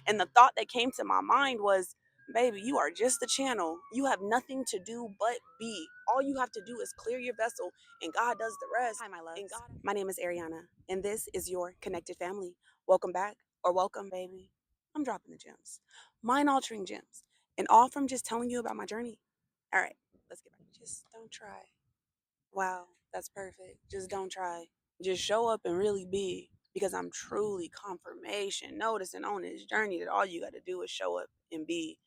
And the thought that came to my mind was, baby, you are just the channel. You have nothing to do but be. All you have to do is clear your vessel, and God does the rest. Hi, my loves. My name is Ariana, and this is your connected family. Welcome back, or welcome, baby. I'm dropping the gems, mind altering gems, and all from just telling you about my journey. All right, let's get back. Just don't try. Wow, that's perfect. Just don't try. Just show up and really be. Because I'm truly confirmation, noticing on this journey that all you got to do is show up and be.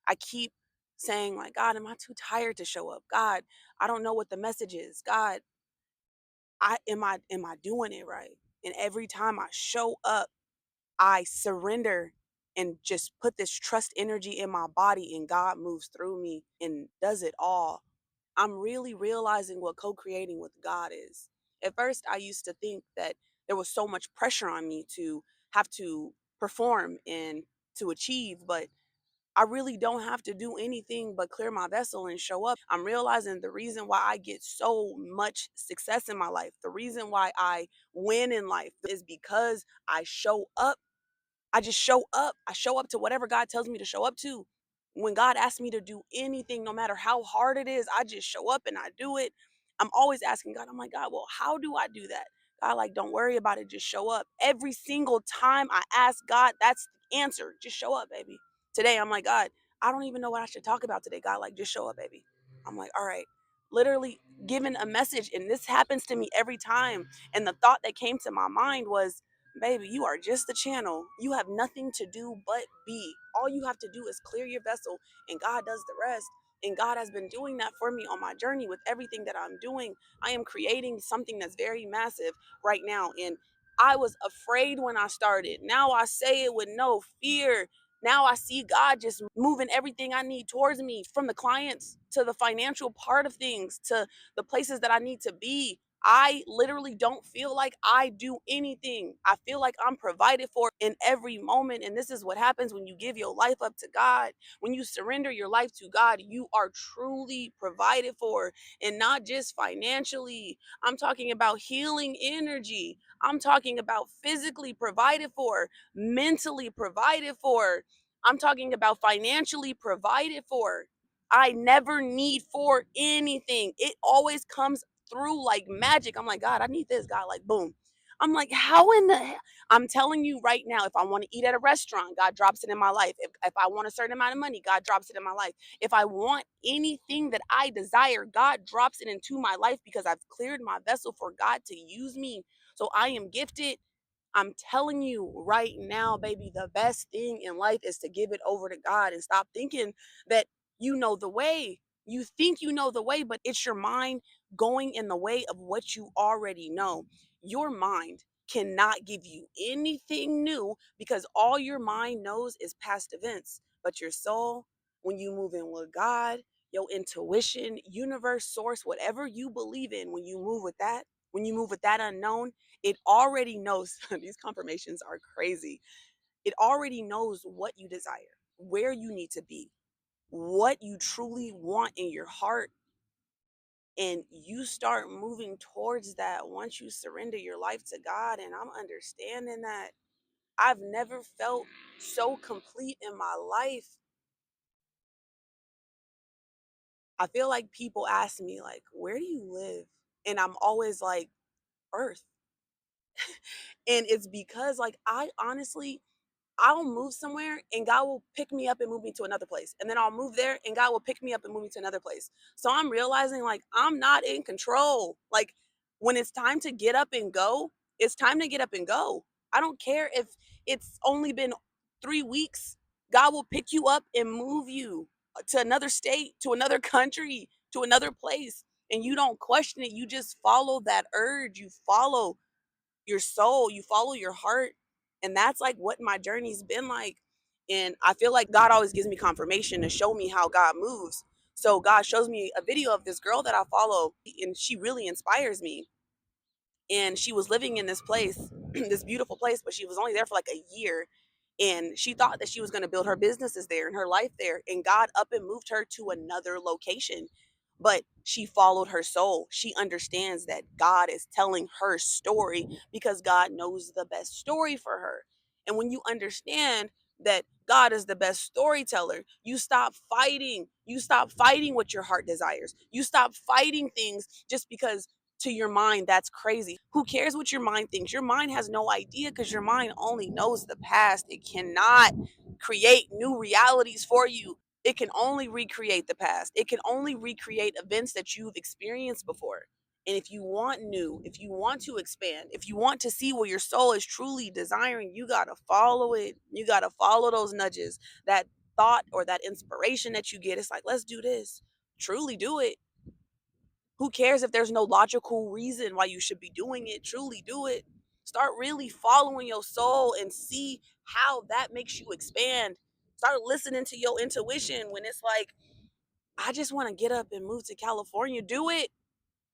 I keep saying, like, God, am I too tired to show up? God, I don't know what the message is. God, am I doing it right? And every time I show up, I surrender and just put this trust energy in my body, and God moves through me and does it all. I'm really realizing what co-creating with God is. At first, I used to think that there was so much pressure on me to have to perform and to achieve, but I really don't have to do anything but clear my vessel and show up. I'm realizing the reason why I get so much success in my life, the reason why I win in life is because I show up. I just show up. I show up to whatever God tells me to show up to. When God asks me to do anything, no matter how hard it is, I just show up and I do it. I'm always asking God, I'm like, God, well, how do I do that? God, like, don't worry about it. Just show up. Every single time I ask God, that's the answer. Just show up, baby. Today, I'm like, God, I don't even know what I should talk about today. God, like, just show up, baby. I'm like, all right. Literally given a message. And this happens to me every time. And the thought that came to my mind was, baby, you are just the channel. You have nothing to do but be. All you have to do is clear your vessel, and God does the rest. And God has been doing that for me on my journey with everything that I'm doing. I am creating something that's very massive right now. And I was afraid when I started. Now I say it with no fear. Now I see God just moving everything I need towards me, from the clients to the financial part of things to the places that I need to be. I literally don't feel like I do anything. I feel like I'm provided for in every moment. And this is what happens when you give your life up to God. When you surrender your life to God, you are truly provided for, and not just financially. I'm talking about healing energy. I'm talking about physically provided for, mentally provided for. I'm talking about financially provided for. I never need for anything. It always comes through like magic. I'm like, God, I need this. God, like, boom. I'm like, how in the hell? I'm telling you right now, if I want to eat at a restaurant, God drops it in my life. If I want a certain amount of money, God drops it in my life. If I want anything that I desire, God drops it into my life because I've cleared my vessel for God to use me. So I am gifted. I'm telling you right now, baby, the best thing in life is to give it over to God and stop thinking that you know the way. You think you know the way, but it's your mind going in the way of what you already know. Your mind cannot give you anything new because all your mind knows is past events. But your soul, when you move in with God, your intuition, universe, source, whatever you believe in, when you move with that, when you move with that unknown, it already knows. These confirmations are crazy. It already knows what you desire, where you need to be, what you truly want in your heart. And you start moving towards that once you surrender your life to God. And I'm understanding that I've never felt so complete in my life. I feel like people ask me, like, where do you live? And I'm always like, Earth. And it's because, like, I honestly, I'll move somewhere and God will pick me up and move me to another place. And then I'll move there and God will pick me up and move me to another place. So I'm realizing, like, I'm not in control. Like, when it's time to get up and go, it's time to get up and go. I don't care if it's only been 3 weeks. God will pick you up and move you to another state, to another country, to another place. And you don't question it. You just follow that urge. You follow your soul, you follow your heart. And that's like what my journey's been like. And I feel like God always gives me confirmation to show me how God moves. So God shows me a video of this girl that I follow, and she really inspires me. And she was living in this place, this beautiful place, but she was only there for like a year. And she thought that she was going to build her businesses there and her life there. And God up and moved her to another location. But she followed her soul. She understands that God is telling her story because God knows the best story for her. And when you understand that God is the best storyteller. You stop fighting. You stop fighting what your heart desires. You stop fighting things just because to your mind that's crazy. Who cares what your mind thinks? Your mind has no idea because your mind only knows the past. It cannot create new realities for you. It can only recreate the past. It can only recreate events that you've experienced before. And if you want new, if you want to expand, if you want to see what your soul is truly desiring, you got to follow it. You got to follow those nudges, that thought or that inspiration that you get. It's like, let's do this. Truly do it. Who cares if there's no logical reason why you should be doing it? Truly do it. Start really following your soul and see how that makes you expand. Start listening to your intuition when it's like, I just want to get up and move to California. Do it.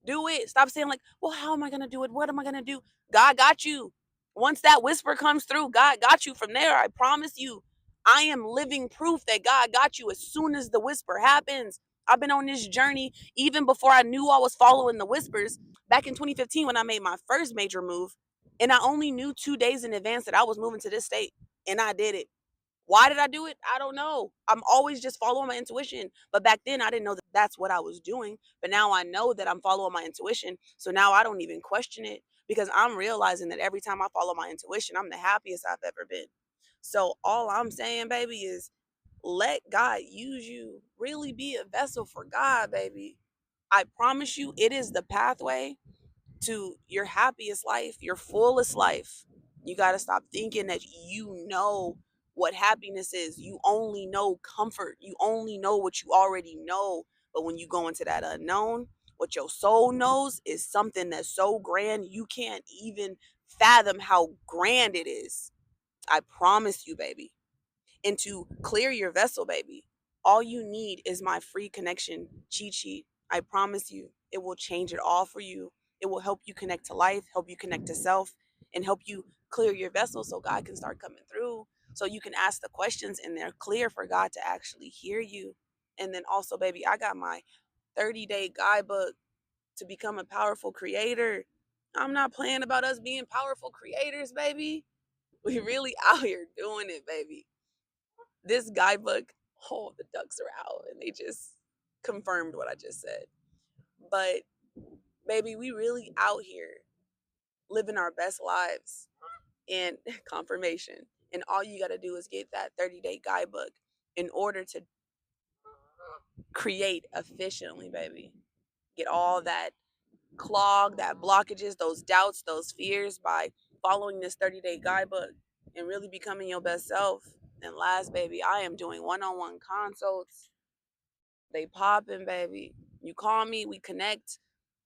Do it. Stop saying like, well, how am I going to do it? What am I going to do? God got you. Once that whisper comes through, God got you from there. I promise you. I am living proof that God got you as soon as the whisper happens. I've been on this journey even before I knew I was following the whispers. Back in 2015 when I made my first major move, and I only knew 2 days in advance that I was moving to this state, and I did it. Why did I do it? I don't know. I'm always just following my intuition. But back then, I didn't know that that's what I was doing. But now I know that I'm following my intuition. So now I don't even question it because I'm realizing that every time I follow my intuition, I'm the happiest I've ever been. So all I'm saying, baby, is let God use you. Really be a vessel for God, baby. I promise you, it is the pathway to your happiest life, your fullest life. You got to stop thinking that you know what happiness is. You only know comfort. You only know what you already know. But when you go into that unknown, what your soul knows is something that's so grand, you can't even fathom how grand it is. I promise you, baby. And to clear your vessel, baby, all you need is my free connection cheat sheet. I promise you, it will change it all for you. It will help you connect to life, help you connect to self, and help you clear your vessel so God can start coming through. So you can ask the questions and they're clear for God to actually hear you. And then also, baby, I got my 30-day guidebook to become a powerful creator. I'm not playing about us being powerful creators, baby. We really out here doing it, baby. This guidebook, oh, the ducks are out and they just confirmed what I just said. But baby, we really out here living our best lives and confirmation. And all you got to do is get that 30-day guidebook in order to create efficiently, baby. Get all that clog, that blockages, those doubts, those fears by following this 30-day guidebook and really becoming your best self. And last, baby, I am doing one-on-one consults. They popping, baby. You call me, we connect,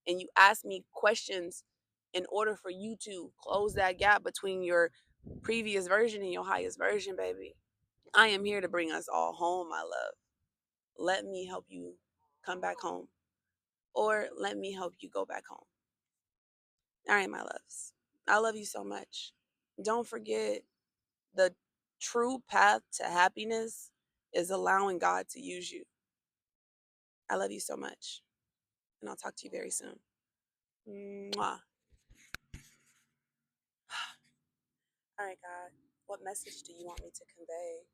and you ask me questions in order for you to close that gap between your previous version and your highest version, baby. I am here to bring us all home, my love. Let me help you come back home, or let me help you go back home. All right, my loves. I love you so much. Don't forget, the true path to happiness is allowing God to use you. I love you so much, and I'll talk to you very soon. Mwah. All right, God. What message do you want me to convey?